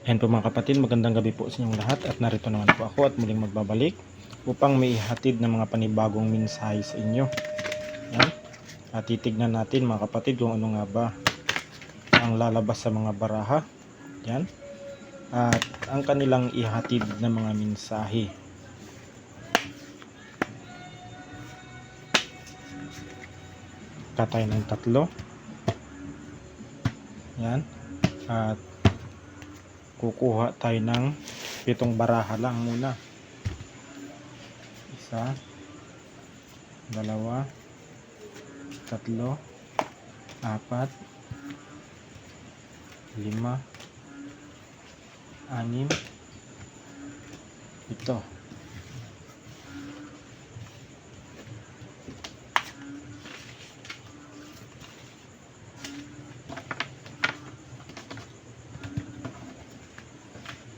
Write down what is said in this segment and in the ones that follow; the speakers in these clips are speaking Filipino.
Ayan po mga kapatid, magandang gabi po sa inyong lahat at narito naman po ako at muling magbabalik upang may ihatid ng mga panibagong mensahe sa inyo. Ayan. At titignan natin mga kapatid kung ano nga ba ang lalabas sa mga baraha. Ayan. At ang kanilang ihatid ng mga mensahe. Katay ng 3. Ayan. At kukuha tayo ng 7 baraha lang muna. 1, 2, 3, 4, 5, 6, 7.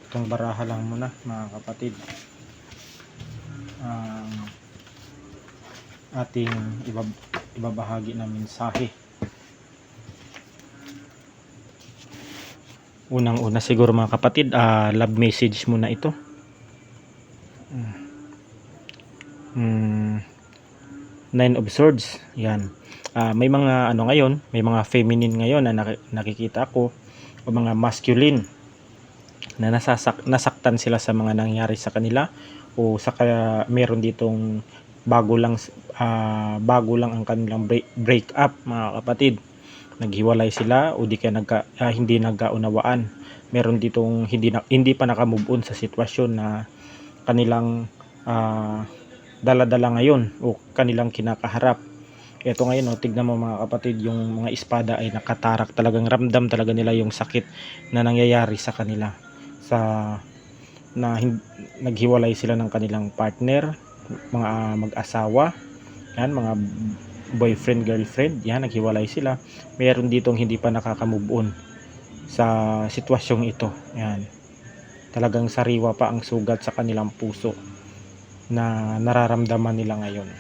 Itong baraha lang muna mga kapatid ang ating ibabahagi na mensahe. Unang-una siguro mga kapatid, love message muna ito. 9 of Swords. Yan. May mga ngayon, may mga feminine ngayon na nakikita ko, o mga masculine na nasaktan sila sa mga nangyari sa kanila, o saka meron ditong bago lang ang kanilang break up mga kapatid. Naghiwalay sila o di kaya hindi nagkaunawaan. Meron ditong hindi pa naka-move on sa sitwasyon na kanilang dala-dala ngayon o kanilang kinakaharap. Ito ngayon, tignan mo mga kapatid, yung mga espada ay nakatarak, talagang ramdam talaga nila yung sakit na nangyayari sa kanila naghiwalay sila ng kanilang partner, mga mag-asawa, yan, mga boyfriend, girlfriend, yan, naghiwalay sila. Meron ditong hindi pa nakaka-move on sa sitwasyong ito. Yan, talagang sariwa pa ang sugat sa kanilang puso na nararamdaman nila ngayon.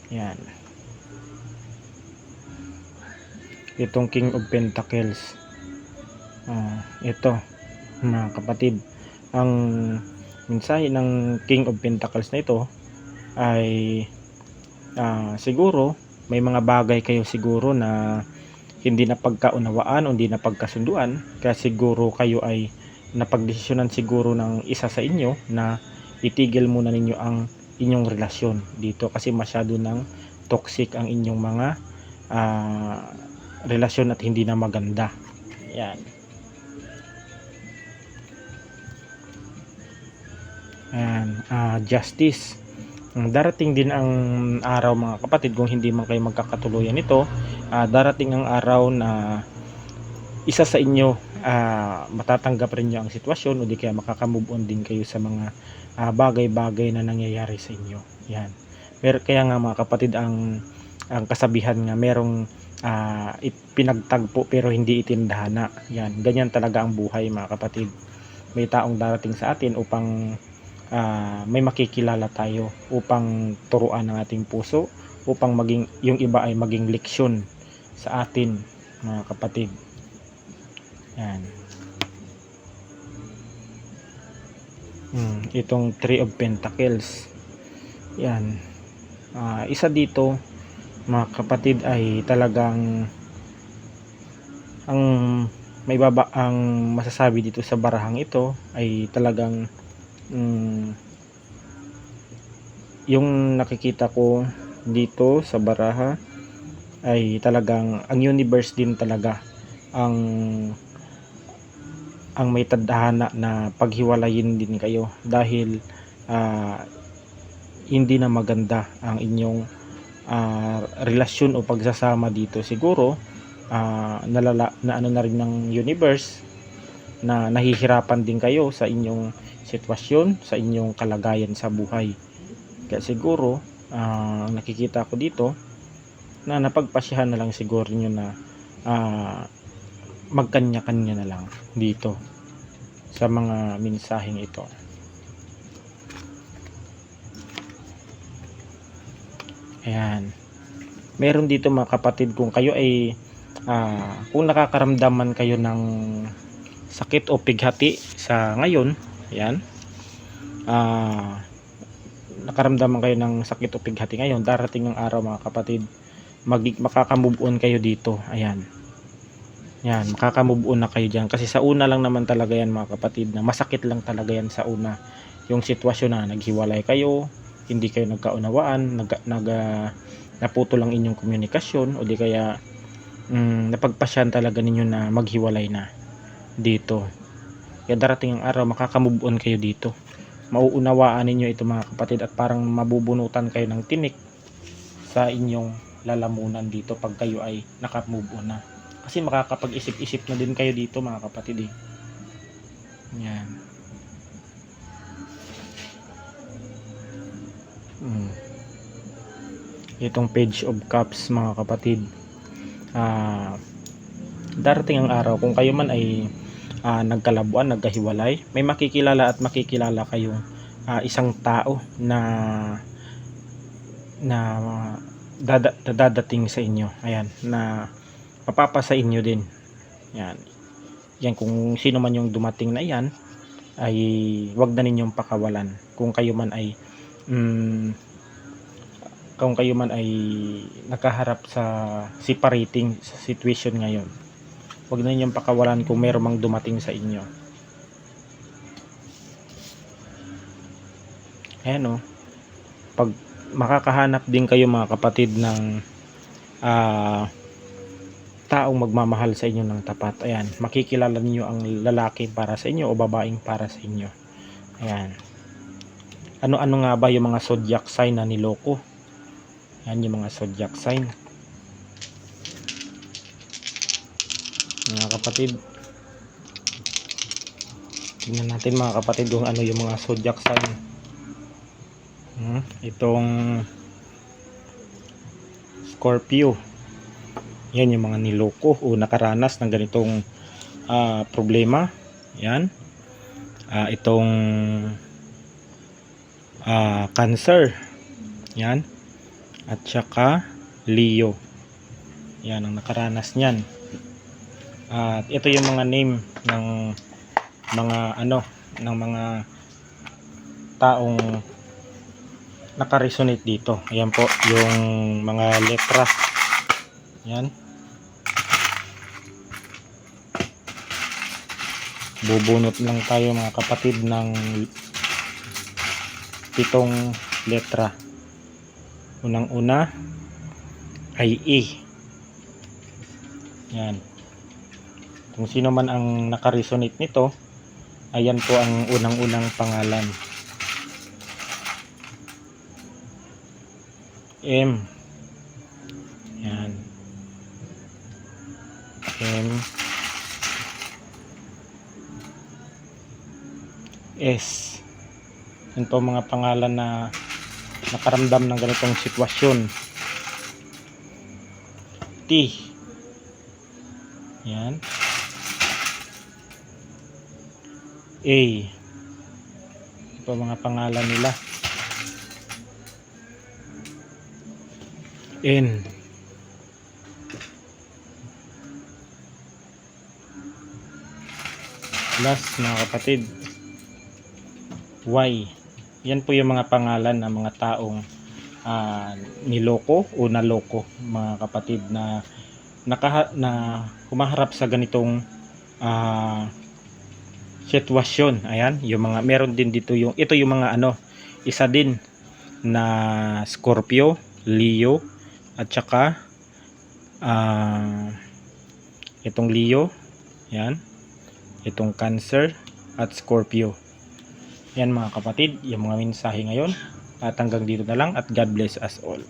Yan, itong King of Pentacles, ito mga kapatid, ang mensahe ng King of Pentacles na ito ay siguro may mga bagay kayo siguro na hindi na pagkaunawaan o hindi na pagkasunduan, kaya siguro kayo ay napagdesisyonan siguro ng isa sa inyo na itigil muna ninyo ang inyong relasyon dito kasi masyado ng toxic ang inyong mga relasyon at hindi na maganda. Yan. Justice. Darating din ang araw mga kapatid, kung hindi man kayo magkakatuluyan nito, darating ang araw na isa sa inyo matatanggap rin nyo ang sitwasyon o di kaya makaka-move on din kayo sa mga bagay-bagay na nangyayari sa inyo. Yan. Kaya nga mga kapatid, ang kasabihan nga, merong pinagtagpo pero hindi itindahana. Yan, ganyan talaga ang buhay mga kapatid. May taong darating sa atin upang may makikilala tayo, upang turuan ng ating puso, upang yung iba ay maging leksyon sa atin mga kapatid. Yan. Itong 3 of Pentacles. Yan. Isa dito mga kapatid ay talagang ang masasabi dito sa barahang ito ay talagang yung nakikita ko dito sa baraha ay talagang ang universe din talaga ang may tadhana na paghiwalayin din kayo dahil hindi na maganda ang inyong relasyon o pagsasama dito. Siguro na rin ng universe na nahihirapan din kayo sa inyong sitwasyon, sa inyong kalagayan sa buhay. Kaya siguro nakikita ko dito na napagpasyahan na lang siguro nyo na magkanya-kanya na lang dito sa mga mensaheng ito. Ayan, meron dito mga kapatid, kung kayo ay kung nakakaramdaman kayo ng sakit o pighati sa ngayon, ayan, nakaramdaman kayo ng sakit o pighati ngayon, darating ang araw mga kapatid, makaka-move on kayo dito. Ayan. Yan, makaka-move on na kayo diyan kasi sa una lang naman talaga yan mga kapatid, na masakit lang talaga yan sa una. Yung sitwasyon na naghiwalay kayo, hindi kayo nagkaunawaan, naputo lang inyong komunikasyon, o di kaya napagpasyan talaga ninyo na maghiwalay na dito. Kaya darating ang araw, makaka-move on kayo dito. Mauunawaan ninyo ito mga kapatid, at parang mabubunutan kayo ng tinik sa inyong lalamunan dito pag kayo ay naka-move on na. Kasi makakapag-isip-isip na din kayo dito mga kapatid eh. Yan. Itong Page of Cups mga kapatid, darating ang araw kung kayo man ay nagkalabuan, nagkahiwalay, may makikilala at makikilala kayong isang tao na dadating sa inyo. Ayan, na mapapasa inyo din. Yan. Yan, kung sino man yung dumating na yan, ay wag na ninyong pakawalan. Kung kayo man ay nakaharap sa separating situation ngayon, wag na ninyong pakawalan kung meron mang dumating sa inyo. Ayan o. Pag makakahanap din kayo mga kapatid ng taong magmamahal sa inyo ng tapat. Ayan, makikilala niyo ang lalaki para sa inyo o babaeng para sa inyo. Ayan. Ano-ano nga ba yung mga zodiac sign na niloko? Ayan yung mga zodiac sign. Mga kapatid, tingnan natin mga kapatid kung ano yung mga zodiac sign. Itong Scorpio, yan yung mga niloko o nakaranas ng ganitong problema. Yan. Itong Cancer, yan, at saka Leo, yan ang nakaranas niyan. At ito yung mga name ng mga taong nakaresonate dito. Ayan po yung mga letra. Yan. Bubunot lang tayo mga kapatid ng 7 letra. Unang-una ay E. Yan. Kung sino man ang nakaresonate nito, ayan po ang unang-unang pangalan. M. Yan. M. S. Yan po mga pangalan na nakaramdam ng ganitong sitwasyon. T. Yan. A. Yan po mga pangalan nila. N. Last mga kapatid, Y. Yan po yung mga pangalan ng mga taong niloko o naloko mga kapatid, na humaharap sa ganitong sitwasyon. Ayan, yung mga meron din dito ito yung mga isa din na Scorpio, Leo, at saka itong Leo, yan, itong Cancer at Scorpio. Yan mga kapatid, yung mga mensahe ngayon, at hanggang dito na lang, at God bless us all.